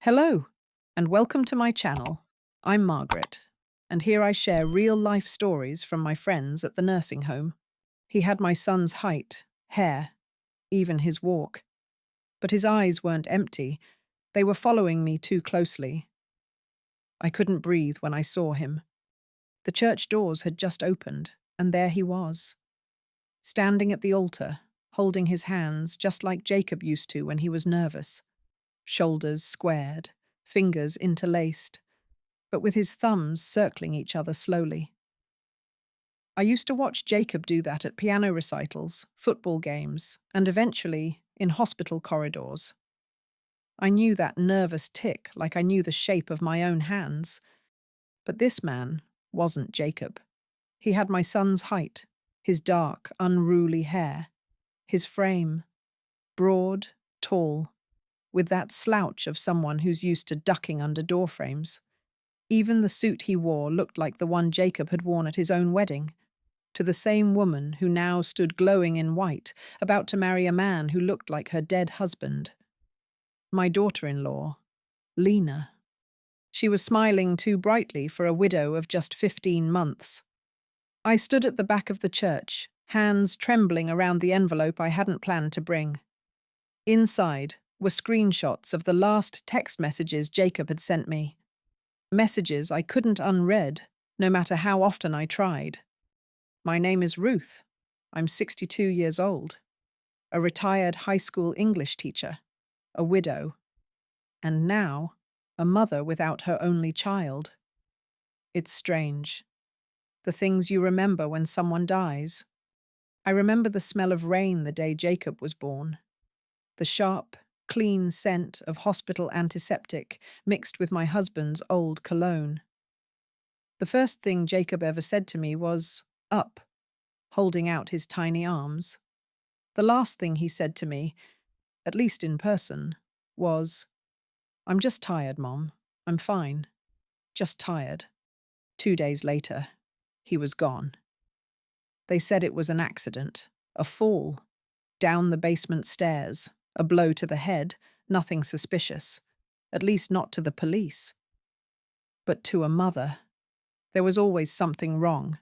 Hello, and welcome to my channel. I'm Margaret, and here I share real-life stories from my friends at the nursing home. He had my son's height, hair, even his walk. But his eyes weren't empty. They were following me too closely. I couldn't breathe when I saw him. The church doors had just opened, and there he was, standing at the altar, holding his hands just like Jacob used to when he was nervous. Shoulders squared, fingers interlaced, but with his thumbs circling each other slowly. I used to watch Jacob do that at piano recitals, football games, and eventually in hospital corridors. I knew that nervous tick like I knew the shape of my own hands. But this man wasn't Jacob. He had my son's height, his dark, unruly hair, his frame, broad, tall, with that slouch of someone who's used to ducking under doorframes. Even the suit he wore looked like the one Jacob had worn at his own wedding, to the same woman who now stood glowing in white, about to marry a man who looked like her dead husband. My daughter-in-law, Lena. She was smiling too brightly for a widow of just 15 months. I stood at the back of the church, hands trembling around the envelope I hadn't planned to bring. Inside were screenshots of the last text messages Jacob had sent me. Messages I couldn't unread, no matter how often I tried. My name is Ruth. I'm 62 years old. A retired high school English teacher. A widow. And now, a mother without her only child. It's strange. The things you remember when someone dies. I remember the smell of rain the day Jacob was born. The sharp, clean scent of hospital antiseptic mixed with my husband's old cologne. The first thing Jacob ever said to me was, "Up," holding out his tiny arms. The last thing he said to me, at least in person, was, "I'm just tired, Mom. I'm fine. Just tired." 2 days later, he was gone. They said it was an accident, a fall, down the basement stairs, a blow to the head, nothing suspicious, at least not to the police. But to a mother, there was always something wrong,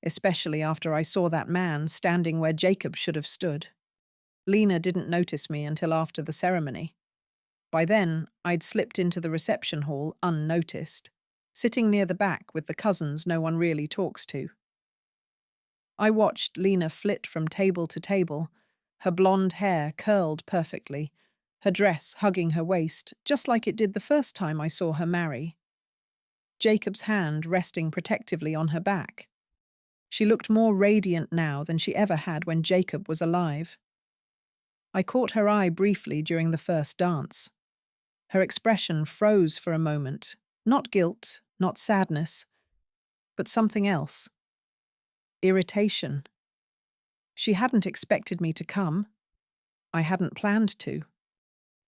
especially after I saw that man standing where Jacob should have stood. Lena didn't notice me until after the ceremony. By then, I'd slipped into the reception hall unnoticed, sitting near the back with the cousins no one really talks to. I watched Lena flit from table to table, her blonde hair curled perfectly, her dress hugging her waist, just like it did the first time I saw her marry. Jacob's hand resting protectively on her back. She looked more radiant now than she ever had when Jacob was alive. I caught her eye briefly during the first dance. Her expression froze for a moment, not guilt, not sadness, but something else. Irritation. She hadn't expected me to come. I hadn't planned to.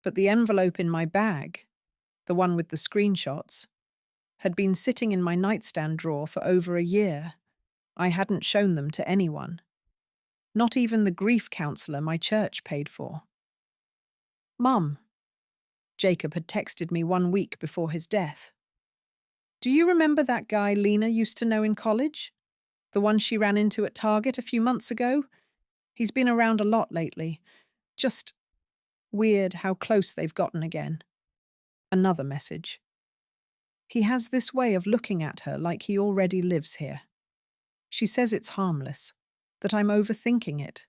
But the envelope in my bag, the one with the screenshots, had been sitting in my nightstand drawer for over a year. I hadn't shown them to anyone. Not even the grief counselor my church paid for. "Mum," Jacob had texted me 1 week before his death. "Do you remember that guy Lena used to know in college? The one she ran into at Target a few months ago? He's been around a lot lately. Just weird how close they've gotten again." Another message. "He has this way of looking at her like he already lives here. She says it's harmless, that I'm overthinking it."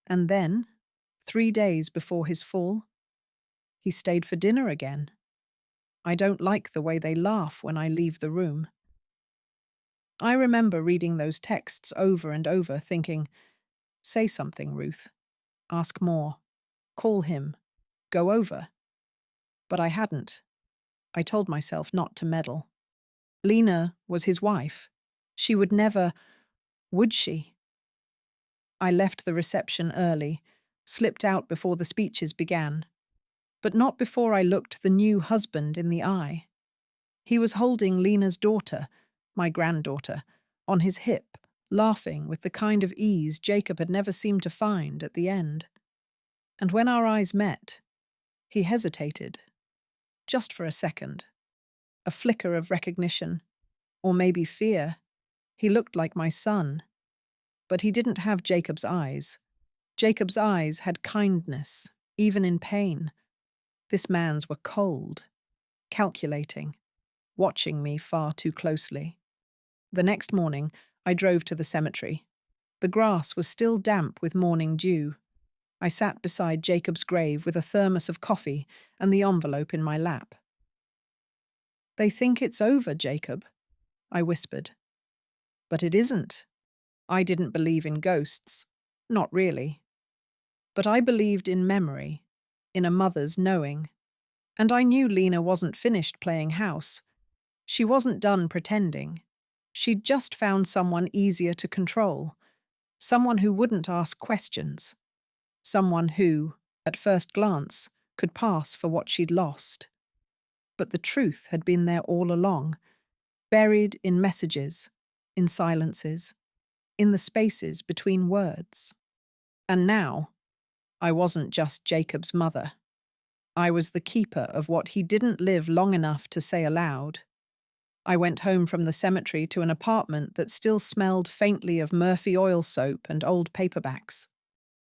And then, 3 days before his fall, he stayed for dinner again. "I don't like the way they laugh when I leave the room." I remember reading those texts over and over, thinking, say something, Ruth. Ask more. Call him. Go over. But I hadn't. I told myself not to meddle. Lena was his wife. She would never, would she? I left the reception early, slipped out before the speeches began. But not before I looked the new husband in the eye. He was holding Lena's daughter, my granddaughter, on his hip, laughing with the kind of ease Jacob had never seemed to find at the end. And when our eyes met, he hesitated. just for a second. A flicker of recognition, or maybe fear. He looked like my son, but he didn't have Jacob's eyes. Jacob's eyes had kindness, even in pain. This man's were cold, calculating, watching me far too closely. The next morning, I drove to the cemetery. The grass was still damp with morning dew. I sat beside Jacob's grave with a thermos of coffee and the envelope in my lap. "They think it's over, Jacob," I whispered. "But it isn't. I didn't believe in ghosts. Not really. But I believed in memory, in a mother's knowing. And I knew Lena wasn't finished playing house. She wasn't done pretending. She'd just found someone easier to control, someone who wouldn't ask questions, someone who, at first glance, could pass for what she'd lost. But the truth had been there all along, buried in messages, in silences, in the spaces between words. And now, I wasn't just Jacob's mother. I was the keeper of what he didn't live long enough to say aloud. I went home from the cemetery to an apartment that still smelled faintly of Murphy oil soap and old paperbacks.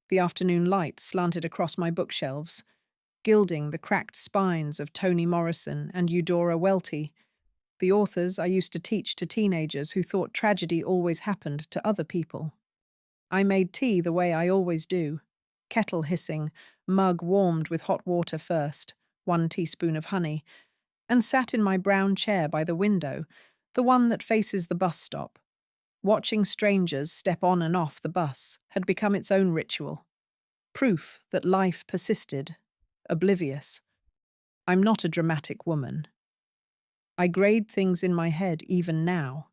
The afternoon light slanted across my bookshelves, gilding the cracked spines of Toni Morrison and Eudora Welty, the authors I used to teach to teenagers who thought tragedy always happened to other people. I made tea the way I always do, kettle hissing, mug warmed with hot water first, 1 teaspoon of honey, and sat in my brown chair by the window, the one that faces the bus stop. Watching strangers step on and off the bus had become its own ritual. Proof that life persisted, oblivious. I'm not a dramatic woman. I grade things in my head even now.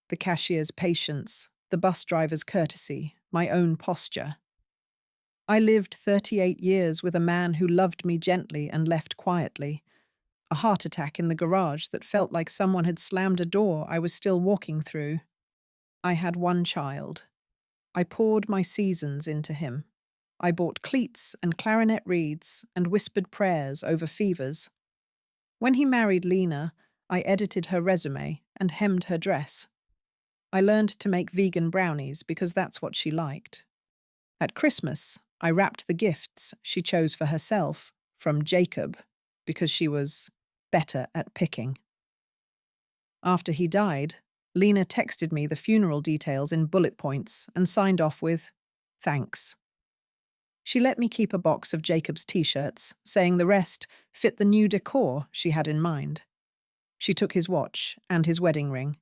The cashier's patience, the bus driver's courtesy, my own posture. I lived 38 years with a man who loved me gently and left quietly. A heart attack in the garage that felt like someone had slammed a door I was still walking through. I had one child. I poured my seasons into him. I bought cleats and clarinet reeds and whispered prayers over fevers. When he married Lena, I edited her resume and hemmed her dress. I learned to make vegan brownies because that's what she liked. At Christmas, I wrapped the gifts she chose for herself from Jacob because she was better at picking. After he died, Lena texted me the funeral details in bullet points and signed off with, "Thanks." She let me keep a box of Jacob's t-shirts, saying the rest fit the new decor she had in mind. She took his watch and his wedding ring.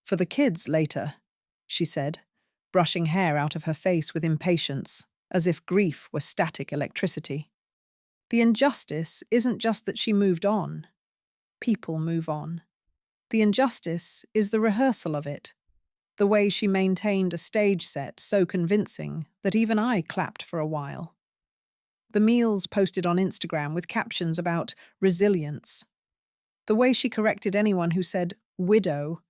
"For the kids later," she said, brushing hair out of her face with impatience, as if grief were static electricity. The injustice isn't just that she moved on. People move on. The injustice is the rehearsal of it, the way she maintained a stage set so convincing that even I clapped for a while. The meals posted on Instagram with captions about resilience. The way she corrected anyone who said widow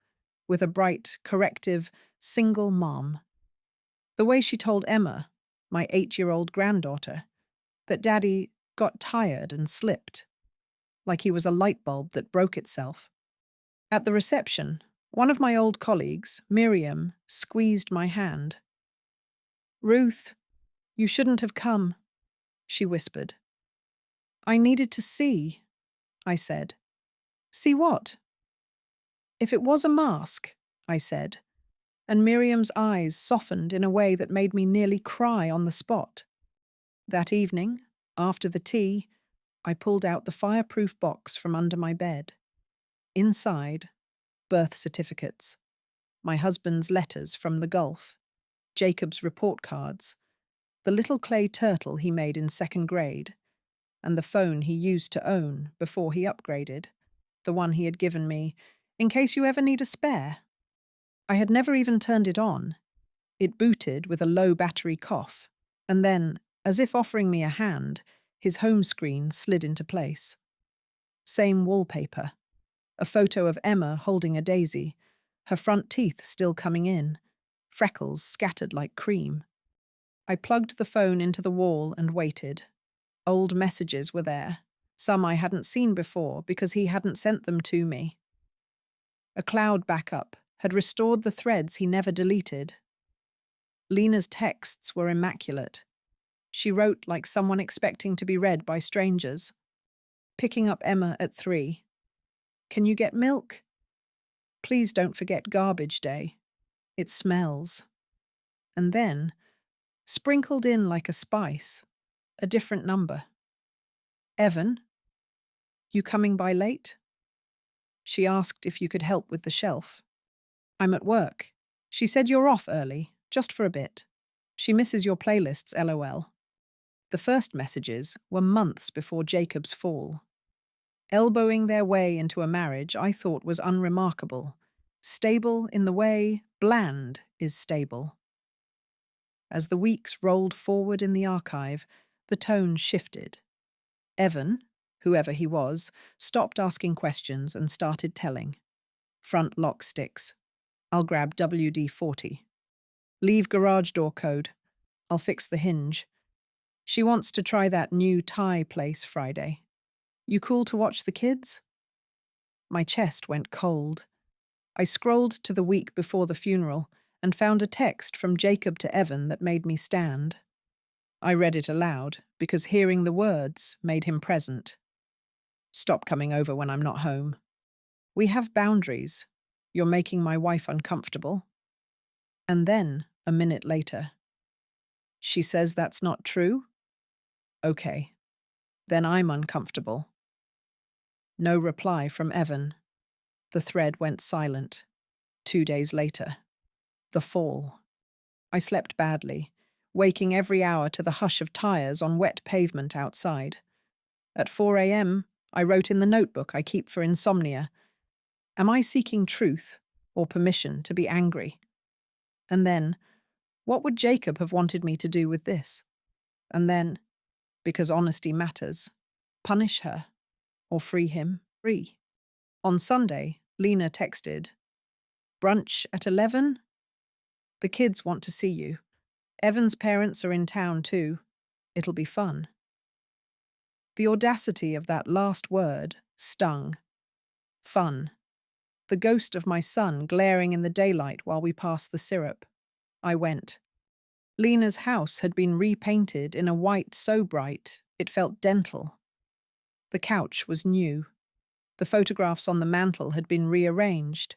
with a bright, corrective, single mom. The way she told Emma, my 8-year-old granddaughter, that Daddy got tired and slipped, like he was a light bulb that broke itself. At the reception, one of my old colleagues, Miriam, squeezed my hand. "Ruth, you shouldn't have come," she whispered. "I needed to see," I said. "See what?" "If it was a mask," I said, and Miriam's eyes softened in a way that made me nearly cry on the spot. That evening, after the tea, I pulled out the fireproof box from under my bed. Inside, birth certificates, my husband's letters from the Gulf, Jacob's report cards, the little clay turtle he made in 2nd grade, and the phone he used to own before he upgraded, the one he had given me, in case you ever need a spare. I had never even turned it on. It booted with a low battery cough, and then, as if offering me a hand, his home screen slid into place. Same wallpaper. A photo of Emma holding a daisy, her front teeth still coming in, freckles scattered like cream. I plugged the phone into the wall and waited. Old messages were there. Some I hadn't seen before because he hadn't sent them to me. A cloud backup had restored the threads he never deleted. Lena's texts were immaculate. She wrote like someone expecting to be read by strangers. Picking up Emma at 3. Can you get milk? Please don't forget garbage day. It smells. And then, sprinkled in like a spice, a different number. Evan, you coming by late? She asked if you could help with the shelf. I'm at work. She said you're off early, just for a bit. She misses your playlists, LOL. The first messages were months before Jacob's fall. Elbowing their way into a marriage I thought was unremarkable. Stable in the way bland is stable. As the weeks rolled forward in the archive, the tone shifted. Evan, whoever he was, stopped asking questions and started telling. Front lock sticks. I'll grab WD-40. Leave garage door code. I'll fix the hinge. She wants to try that new Thai place Friday. You cool to watch the kids? My chest went cold. I scrolled to the week before the funeral and found a text from Jacob to Evan that made me stand. I read it aloud because hearing the words made him present. Stop coming over when I'm not home. We have boundaries. You're making my wife uncomfortable. And then, a minute later, she says that's not true? Okay, then I'm uncomfortable. No reply from Evan. The thread went silent. 2 days later. The fall. I slept badly, waking every hour to the hush of tires on wet pavement outside. At 4 a.m., I wrote in the notebook I keep for insomnia, am I seeking truth or permission to be angry? And then, what would Jacob have wanted me to do with this? And then, because honesty matters, punish her or free him free. On Sunday, Lena texted, brunch at 11? The kids want to see you. Evan's parents are in town too. It'll be fun. The audacity of that last word stung. Fun. The ghost of my son glaring in the daylight while we passed the syrup. I went. Lena's house had been repainted in a white so bright it felt dental. The couch was new. The photographs on the mantel had been rearranged.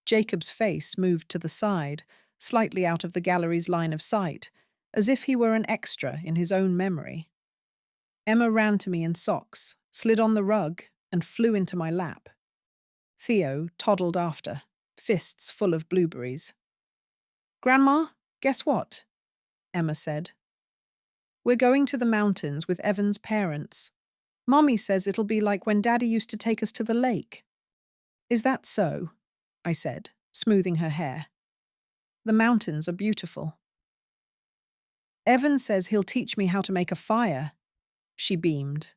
Jacob's face moved to the side, slightly out of the gallery's line of sight, as if he were an extra in his own memory. Emma ran to me in socks, slid on the rug, and flew into my lap. Theo toddled after, fists full of blueberries. Grandma, guess what? Emma said. We're going to the mountains with Evan's parents. Mommy says it'll be like when Daddy used to take us to the lake. Is that so? I said, smoothing her hair. The mountains are beautiful. Evan says he'll teach me how to make a fire. She beamed.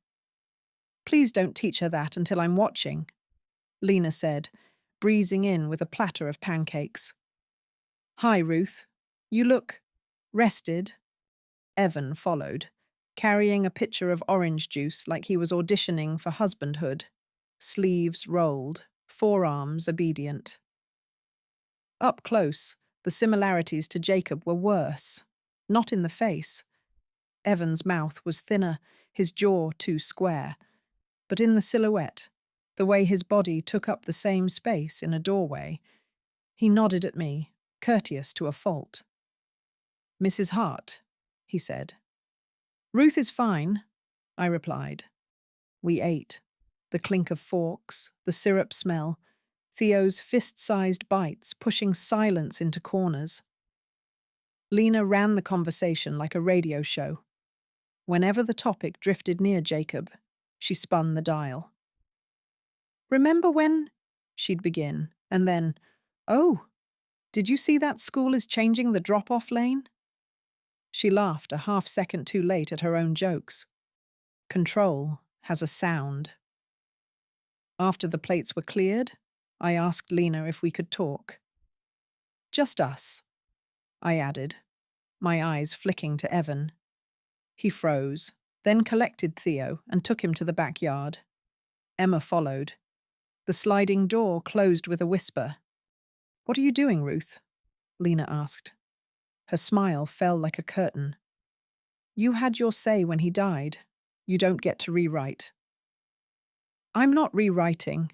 Please don't teach her that until I'm watching, Lena said, breezing in with a platter of pancakes. Hi, Ruth. You look rested. Evan followed, carrying a pitcher of orange juice like he was auditioning for husbandhood. Sleeves rolled, forearms obedient. Up close, the similarities to Jacob were worse. Not in the face. Evan's mouth was thinner, his jaw too square. But in the silhouette, the way his body took up the same space in a doorway, he nodded at me, courteous to a fault. Mrs. Hart, he said. Ruth is fine, I replied. We ate. The clink of forks, the syrup smell, Theo's fist-sized bites pushing silence into corners. Lena ran the conversation like a radio show. Whenever the topic drifted near Jacob, she spun the dial. Remember when? She'd begin, and then, oh, did you see that school is changing the drop-off lane? She laughed a half-second too late at her own jokes. Control has a sound. After the plates were cleared, I asked Lena if we could talk. Just us, I added, my eyes flicking to Evan. He froze, then collected Theo and took him to the backyard. Emma followed. The sliding door closed with a whisper. "What are you doing, Ruth?" Lena asked. Her smile fell like a curtain. "You had your say when he died. You don't get to rewrite." "I'm not rewriting,"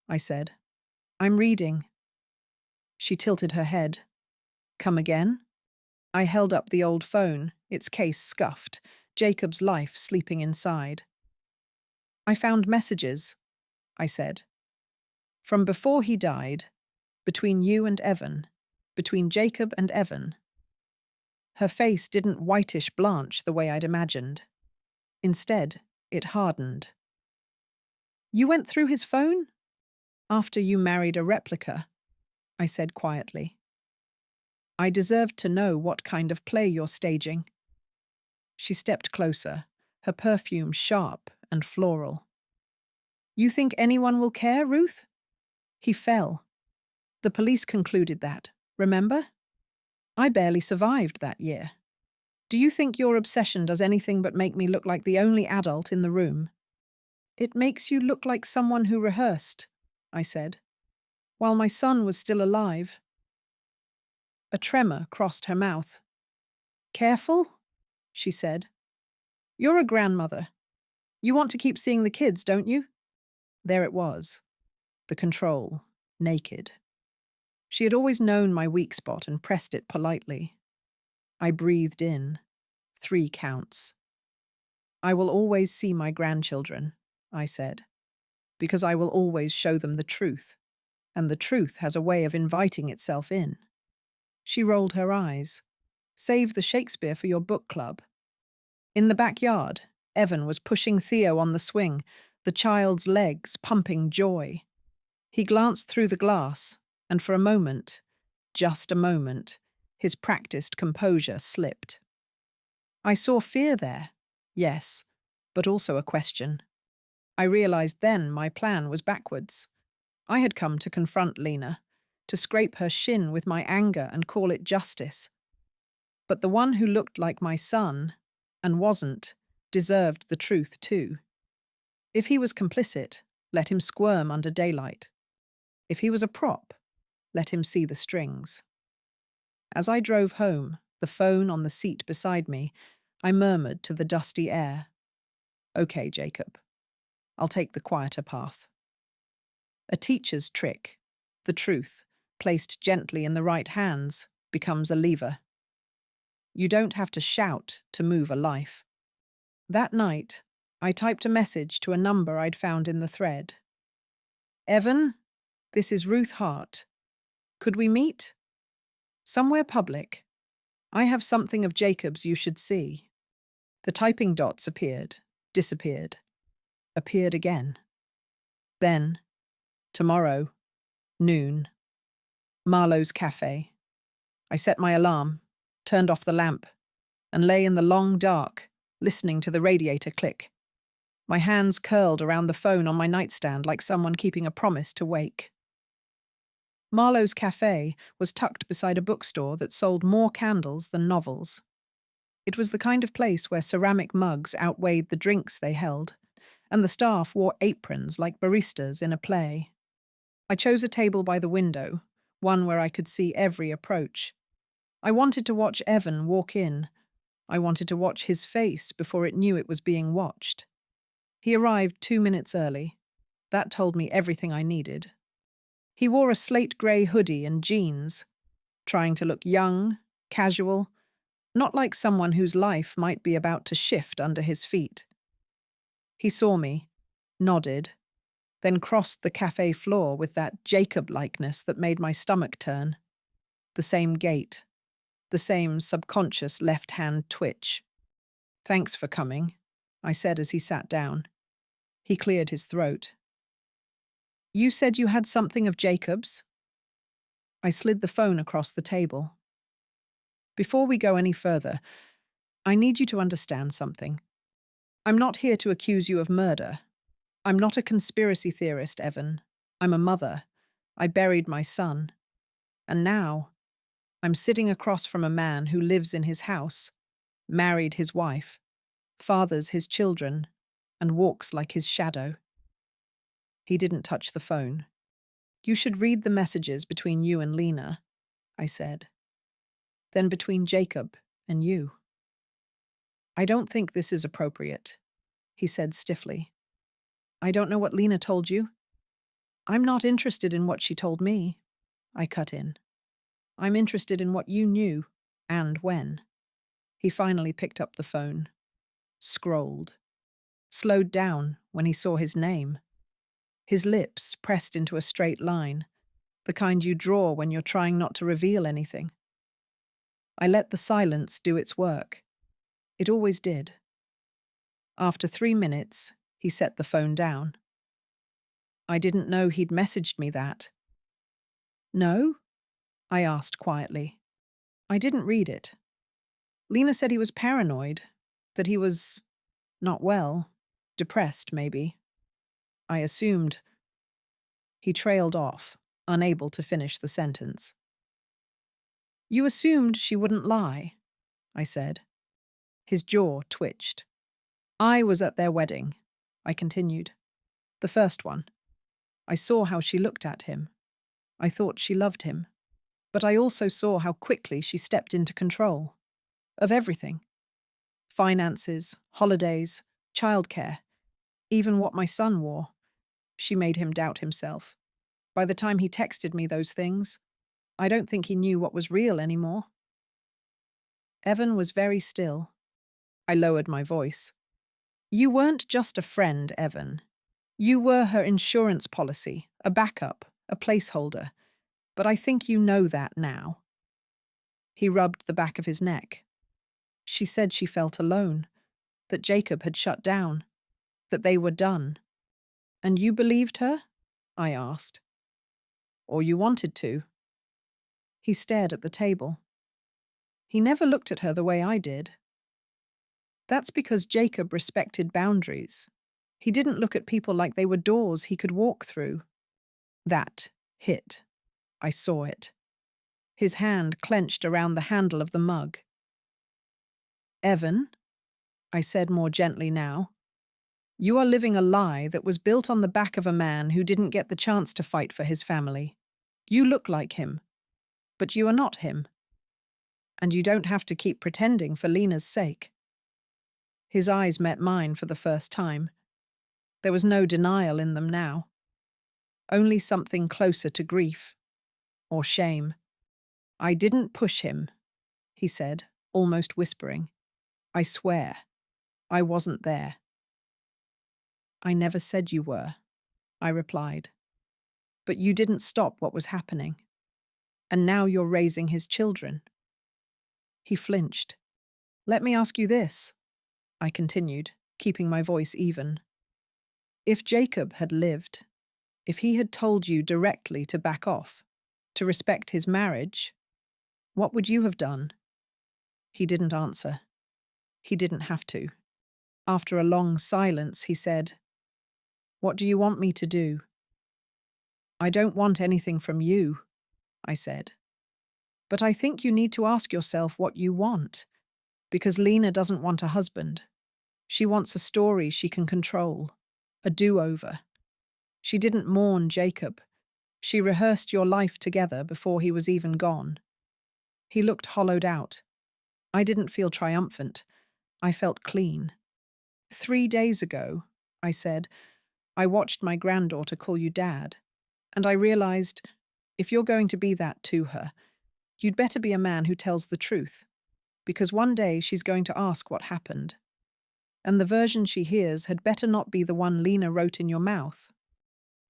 I said. "I'm reading." She tilted her head. "Come again?" I held up the old phone, its case scuffed, Jacob's life sleeping inside. "I found messages," I said. "From before he died, between you and Evan, between Jacob and Evan." Her face didn't whitish blanch the way I'd imagined. Instead, it hardened. "You went through his phone?" "After you married a replica," I said quietly. "I deserved to know what kind of play you're staging." She stepped closer, her perfume sharp and floral. "You think anyone will care, Ruth?" "He fell. The police concluded that, remember? I barely survived that year. Do you think your obsession does anything but make me look like the only adult in the room?" "It makes you look like someone who rehearsed," I said, "while my son was still alive." A tremor crossed her mouth. "Careful," she said. "You're a grandmother. You want to keep seeing the kids, don't you?" There it was. The control. Naked. She had always known my weak spot and pressed it politely. I breathed in. 3 counts. "I will always see my grandchildren," I said, "because I will always show them the truth, and the truth has a way of inviting itself in." She rolled her eyes. "Save the Shakespeare for your book club." In the backyard, Evan was pushing Theo on the swing, the child's legs pumping joy. He glanced through the glass, and for a moment, just a moment, his practiced composure slipped. I saw fear there, yes, but also a question. I realized then my plan was backwards. I had come to confront Lena, to scrape her shin with my anger and call it justice. But the one who looked like my son, and wasn't, deserved the truth too. If he was complicit, let him squirm under daylight. If he was a prop, let him see the strings. As I drove home, the phone on the seat beside me, I murmured to the dusty air, "Okay, Jacob, I'll take the quieter path." A teacher's trick, the truth, placed gently in the right hands, becomes a lever. You don't have to shout to move a life. That night, I typed a message to a number I'd found in the thread. "Evan, this is Ruth Hart. Could we meet? Somewhere public. I have something of Jacob's you should see." The typing dots appeared, disappeared, appeared again. Then, tomorrow, noon, Marlowe's Cafe. I set my alarm, turned off the lamp, and lay in the long dark, listening to the radiator click. My hands curled around the phone on my nightstand like someone keeping a promise to wake. Marlowe's Cafe was tucked beside a bookstore that sold more candles than novels. It was the kind of place where ceramic mugs outweighed the drinks they held, and the staff wore aprons like baristas in a play. I chose a table by the window, one where I could see every approach. I wanted to watch Evan walk in. I wanted to watch his face before it knew it was being watched. He arrived 2 minutes early. That told me everything I needed. He wore a slate grey hoodie and jeans, trying to look young, casual, not like someone whose life might be about to shift under his feet. He saw me, nodded, then crossed the cafe floor with that Jacob-likeness that made my stomach turn. The same gait, the same subconscious left-hand twitch. "Thanks for coming," I said as he sat down. He cleared his throat. "You said you had something of Jacob's?" I slid the phone across the table. "Before we go any further, I need you to understand something. I'm not here to accuse you of murder. I'm not a conspiracy theorist, Evan. I'm a mother. I buried my son. And now, I'm sitting across from a man who lives in his house, married his wife, fathers his children, and walks like his shadow. He didn't touch the phone. You should read the messages between you and Lena, I said. Then between Jacob and you. I don't think this is appropriate, he said stiffly. I don't know what Lena told you. I'm not interested in what she told me, I cut in. I'm interested in what you knew and when. He finally picked up the phone, scrolled, slowed down when he saw his name. His lips pressed into a straight line, the kind you draw when you're trying not to reveal anything. I let the silence do its work. It always did. After 3 minutes, he set the phone down. I didn't know he'd messaged me that. No? I asked quietly. I didn't read it. Lena said he was paranoid, that he was not well, depressed maybe. I assumed. He trailed off, unable to finish the sentence. You assumed she wouldn't lie, I said. His jaw twitched. I was at their wedding, I continued. The first one. I saw how she looked at him. I thought she loved him. But I also saw how quickly she stepped into control. Of everything. Finances, holidays, childcare, even what my son wore. She made him doubt himself. By the time he texted me those things, I don't think he knew what was real anymore. Evan was very still. I lowered my voice. You weren't just a friend, Evan. You were her insurance policy, a backup, a placeholder. But I think you know that now. He rubbed the back of his neck. She said she felt alone, that Jacob had shut down, that they were done. And you believed her? I asked. Or you wanted to? He stared at the table. He never looked at her the way I did. That's because Jacob respected boundaries. He didn't look at people like they were doors he could walk through. That hit. I saw it. His hand clenched around the handle of the mug. Evan, I said more gently now, you are living a lie that was built on the back of a man who didn't get the chance to fight for his family. You look like him, but you are not him. And you don't have to keep pretending for Lena's sake. His eyes met mine for the first time. There was no denial in them now. Only something closer to grief. Or shame. I didn't push him, he said, almost whispering. I swear, I wasn't there. I never said you were, I replied. But you didn't stop what was happening. And now you're raising his children. He flinched. Let me ask you this, I continued, keeping my voice even. If Jacob had lived, if he had told you directly to back off, to respect his marriage, what would you have done? He didn't answer. He didn't have to. After a long silence, he said, What do you want me to do? I don't want anything from you, I said. But I think you need to ask yourself what you want, because Lena doesn't want a husband. She wants a story she can control, a do-over. She didn't mourn Jacob. She rehearsed your life together before he was even gone. He looked hollowed out. I didn't feel triumphant. I felt clean. 3 days ago, I said, I watched my granddaughter call you Dad, and I realized, if you're going to be that to her, you'd better be a man who tells the truth, because one day she's going to ask what happened. And the version she hears had better not be the one Lena wrote in your mouth.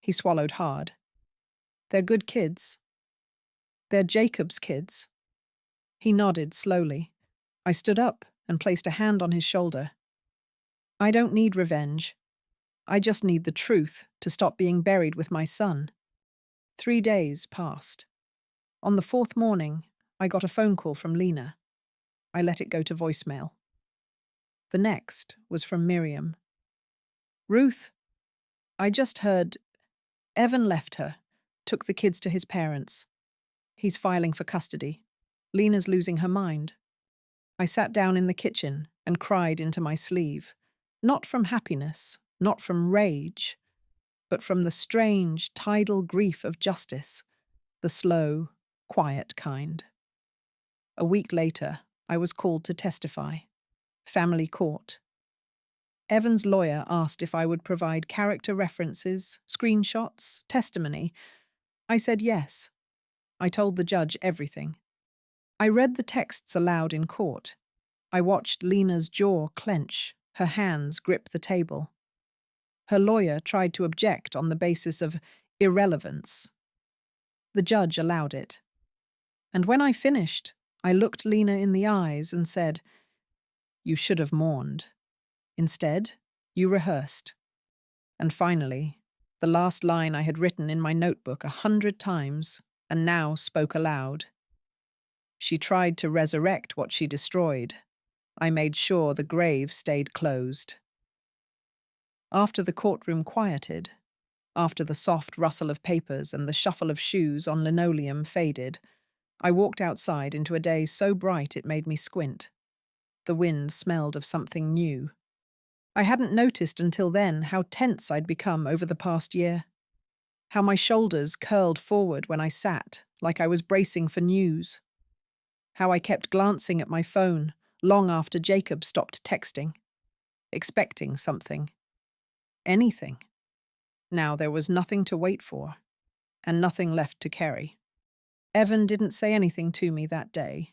He swallowed hard. They're good kids. They're Jacob's kids. He nodded slowly. I stood up and placed a hand on his shoulder. I don't need revenge. I just need the truth to stop being buried with my son. 3 days passed. On the 4th morning, I got a phone call from Lena. I let it go to voicemail. The next was from Miriam. Ruth, I just heard Evan left her, took the kids to his parents. He's filing for custody. Lena's losing her mind. I sat down in the kitchen and cried into my sleeve, not from happiness, not from rage, but from the strange, tidal grief of justice, the slow, quiet kind. A week later, I was called to testify. Family court. Evan's lawyer asked if I would provide character references, screenshots, testimony. I said yes. I told the judge everything. I read the texts aloud in court. I watched Lena's jaw clench, her hands grip the table. Her lawyer tried to object on the basis of irrelevance. The judge allowed it. And when I finished, I looked Lena in the eyes and said, "You should have mourned. Instead, you rehearsed." And finally, the last line I had written in my notebook 100 times and now spoke aloud. She tried to resurrect what she destroyed. I made sure the grave stayed closed. After the courtroom quieted, after the soft rustle of papers and the shuffle of shoes on linoleum faded, I walked outside into a day so bright it made me squint. The wind smelled of something new. I hadn't noticed until then how tense I'd become over the past year. How my shoulders curled forward when I sat, like I was bracing for news. How I kept glancing at my phone long after Jacob stopped texting, expecting something. Anything. Now there was nothing to wait for, and nothing left to carry. Evan didn't say anything to me that day.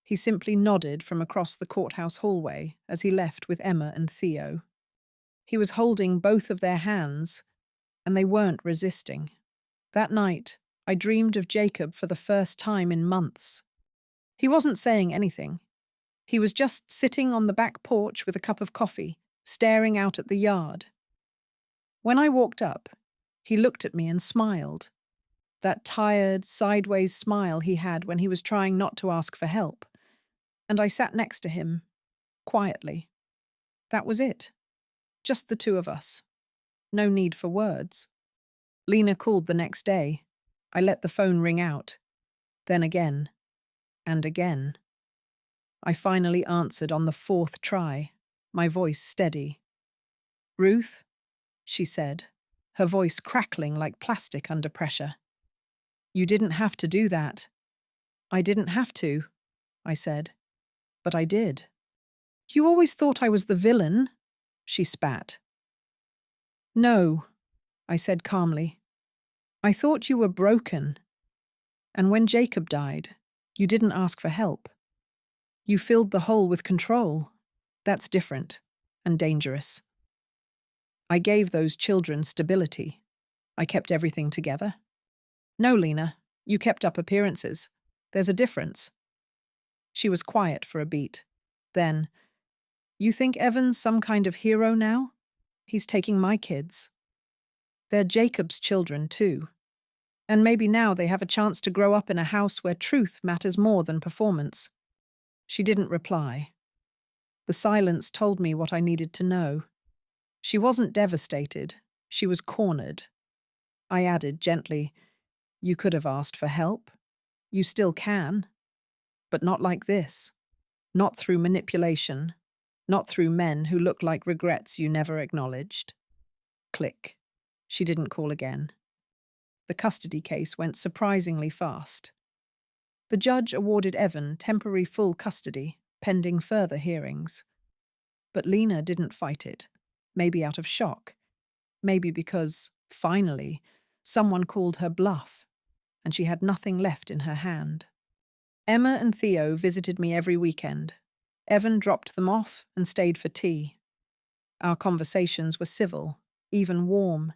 He simply nodded from across the courthouse hallway as he left with Emma and Theo. He was holding both of their hands, and they weren't resisting. That night, I dreamed of Jacob for the first time in months. He wasn't saying anything. He was just sitting on the back porch with a cup of coffee, staring out at the yard. When I walked up, he looked at me and smiled. That tired, sideways smile he had when he was trying not to ask for help. And I sat next to him, quietly. That was it. Just the two of us. No need for words. Lena called the next day. I let the phone ring out. Then again. And again. I finally answered on the 4th try, my voice steady. "Ruth," she said, her voice crackling like plastic under pressure. "You didn't have to do that." "I didn't have to," I said. "But I did." "You always thought I was the villain," she spat. "No," I said calmly. "I thought you were broken. And when Jacob died, you didn't ask for help. You filled the hole with control. That's different and dangerous. I gave those children stability. I kept everything together. No, Lena, you kept up appearances. There's a difference." She was quiet for a beat. Then, "You think Evan's some kind of hero now? He's taking my kids. They're Jacob's children, too. And maybe now they have a chance to grow up in a house where truth matters more than performance." She didn't reply. The silence told me what I needed to know. She wasn't devastated. She was cornered. I added gently, "You could have asked for help. You still can. But not like this. Not through manipulation. Not through men who look like regrets you never acknowledged." Click. She didn't call again. The custody case went surprisingly fast. The judge awarded Evan temporary full custody, pending further hearings. But Lena didn't fight it, maybe out of shock, maybe because, finally, someone called her bluff, and she had nothing left in her hand. Emma and Theo visited me every weekend. Evan dropped them off and stayed for tea. Our conversations were civil, even warm.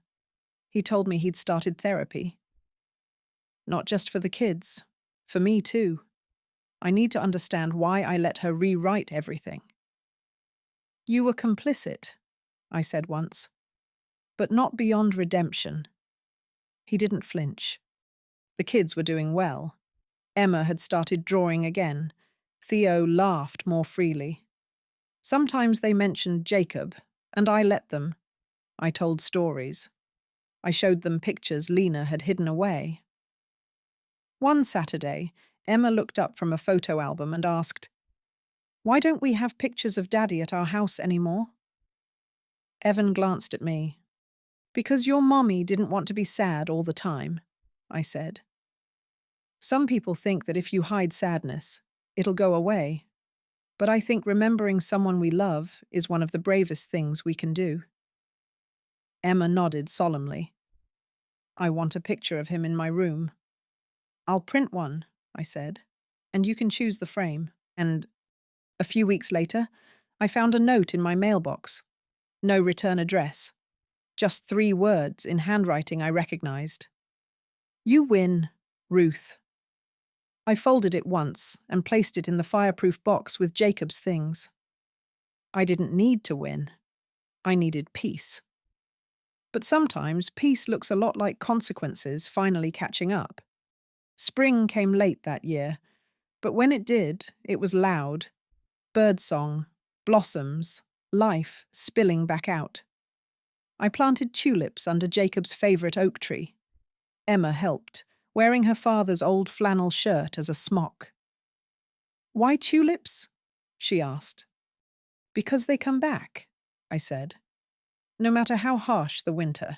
He told me he'd started therapy. Not just for the kids, for me too. I need to understand why I let her rewrite everything. "You were complicit," I said once, "but not beyond redemption." He didn't flinch. The kids were doing well. Emma had started drawing again. Theo laughed more freely. Sometimes they mentioned Jacob, and I let them. I told stories. I showed them pictures Lena had hidden away. One Saturday, Emma looked up from a photo album and asked, Why don't we have pictures of Daddy at our house anymore? Evan glanced at me. Because your mommy didn't want to be sad all the time, I said. Some people think that if you hide sadness, it'll go away. But I think remembering someone we love is one of the bravest things we can do. Emma nodded solemnly. I want a picture of him in my room. I'll print one, I said, and you can choose the frame. And a few weeks later, I found a note in my mailbox. No return address. Just 3 words in handwriting I recognized. You win, Ruth. I folded it once and placed it in the fireproof box with Jacob's things. I didn't need to win. I needed peace. But sometimes peace looks a lot like consequences finally catching up. Spring came late that year, but when it did, it was loud. Birdsong, blossoms, life spilling back out. I planted tulips under Jacob's favourite oak tree. Emma helped, wearing her father's old flannel shirt as a smock. Why tulips? She asked. Because they come back, I said. No matter how harsh the winter.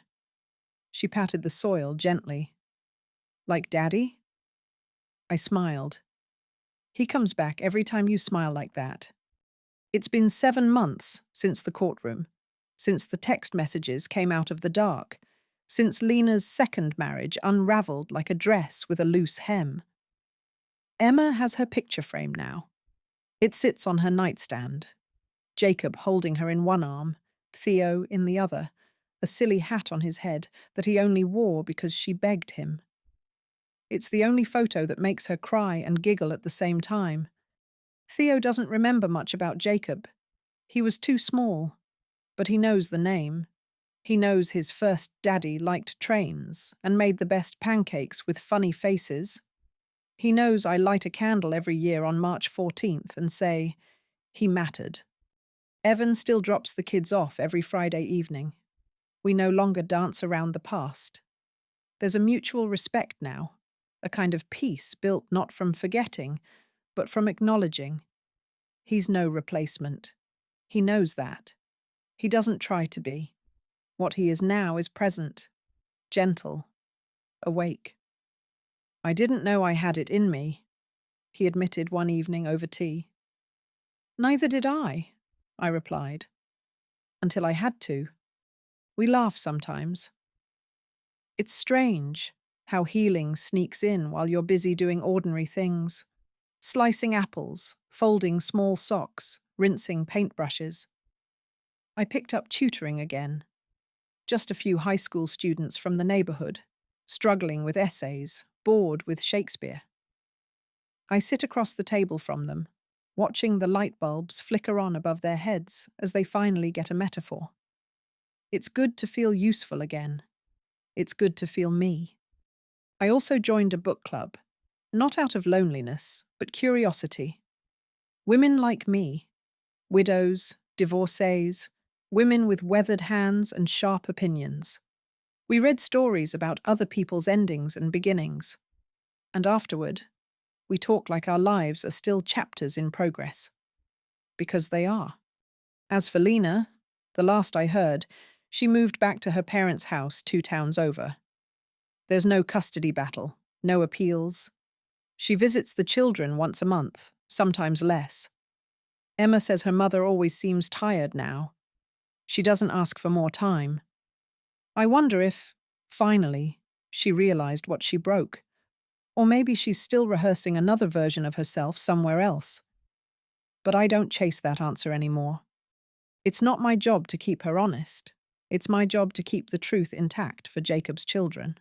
She patted the soil gently. Like Daddy? I smiled. He comes back every time you smile like that. It's been 7 months since the courtroom, since the text messages came out of the dark, since Lena's second marriage unraveled like a dress with a loose hem. Emma has her picture frame now. It sits on her nightstand, Jacob holding her in one arm, Theo in the other, a silly hat on his head that he only wore because she begged him. It's the only photo that makes her cry and giggle at the same time. Theo doesn't remember much about Jacob. He was too small, but he knows the name. He knows his first daddy liked trains and made the best pancakes with funny faces. He knows I light a candle every year on March 14th and say, he mattered. Evan still drops the kids off every Friday evening. We no longer dance around the past. There's a mutual respect now, a kind of peace built not from forgetting, but from acknowledging. He's no replacement. He knows that. He doesn't try to be. What he is now is present, gentle, awake. I didn't know I had it in me, he admitted one evening over tea. Neither did I replied. Until I had to. We laugh sometimes. It's strange how healing sneaks in while you're busy doing ordinary things. Slicing apples, folding small socks, rinsing paintbrushes. I picked up tutoring again. Just a few high school students from the neighborhood, struggling with essays, bored with Shakespeare. I sit across the table from them, watching the light bulbs flicker on above their heads as they finally get a metaphor. It's good to feel useful again. It's good to feel me. I also joined a book club, not out of loneliness, but curiosity. Women like me, widows, divorcees, women with weathered hands and sharp opinions. We read stories about other people's endings and beginnings. And afterward, we talk like our lives are still chapters in progress. Because they are. As for Lena, the last I heard, she moved back to her parents' house 2 towns over. There's no custody battle, no appeals. She visits the children once a month, sometimes less. Emma says her mother always seems tired now. She doesn't ask for more time. I wonder if, finally, she realized what she broke. Or maybe she's still rehearsing another version of herself somewhere else. But I don't chase that answer anymore. It's not my job to keep her honest. It's my job to keep the truth intact for Jacob's children.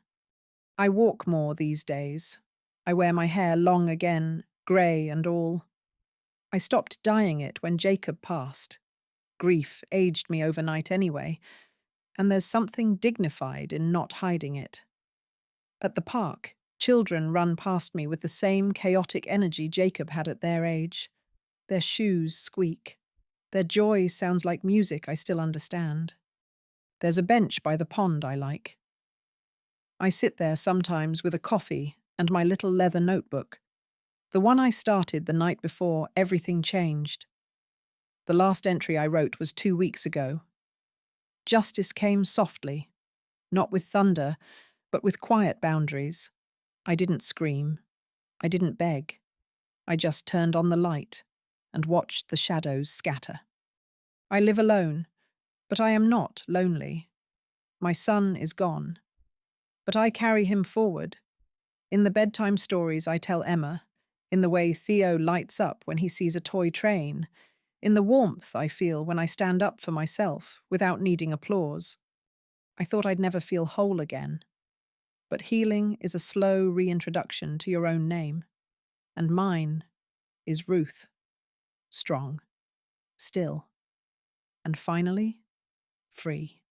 I walk more these days. I wear my hair long again, grey and all. I stopped dyeing it when Jacob passed. Grief aged me overnight anyway, and there's something dignified in not hiding it. At the park, children run past me with the same chaotic energy Jacob had at their age. Their shoes squeak. Their joy sounds like music I still understand. There's a bench by the pond I like. I sit there sometimes with a coffee and my little leather notebook, the one I started the night before everything changed. The last entry I wrote was 2 weeks ago. Justice came softly, not with thunder, but with quiet boundaries. I didn't scream. I didn't beg. I just turned on the light and watched the shadows scatter. I live alone, but I am not lonely. My son is gone, but I carry him forward. In the bedtime stories I tell Emma, in the way Theo lights up when he sees a toy train, in the warmth I feel when I stand up for myself without needing applause. I thought I'd never feel whole again, but healing is a slow reintroduction to your own name, and mine is Ruth, strong, still, and finally, free.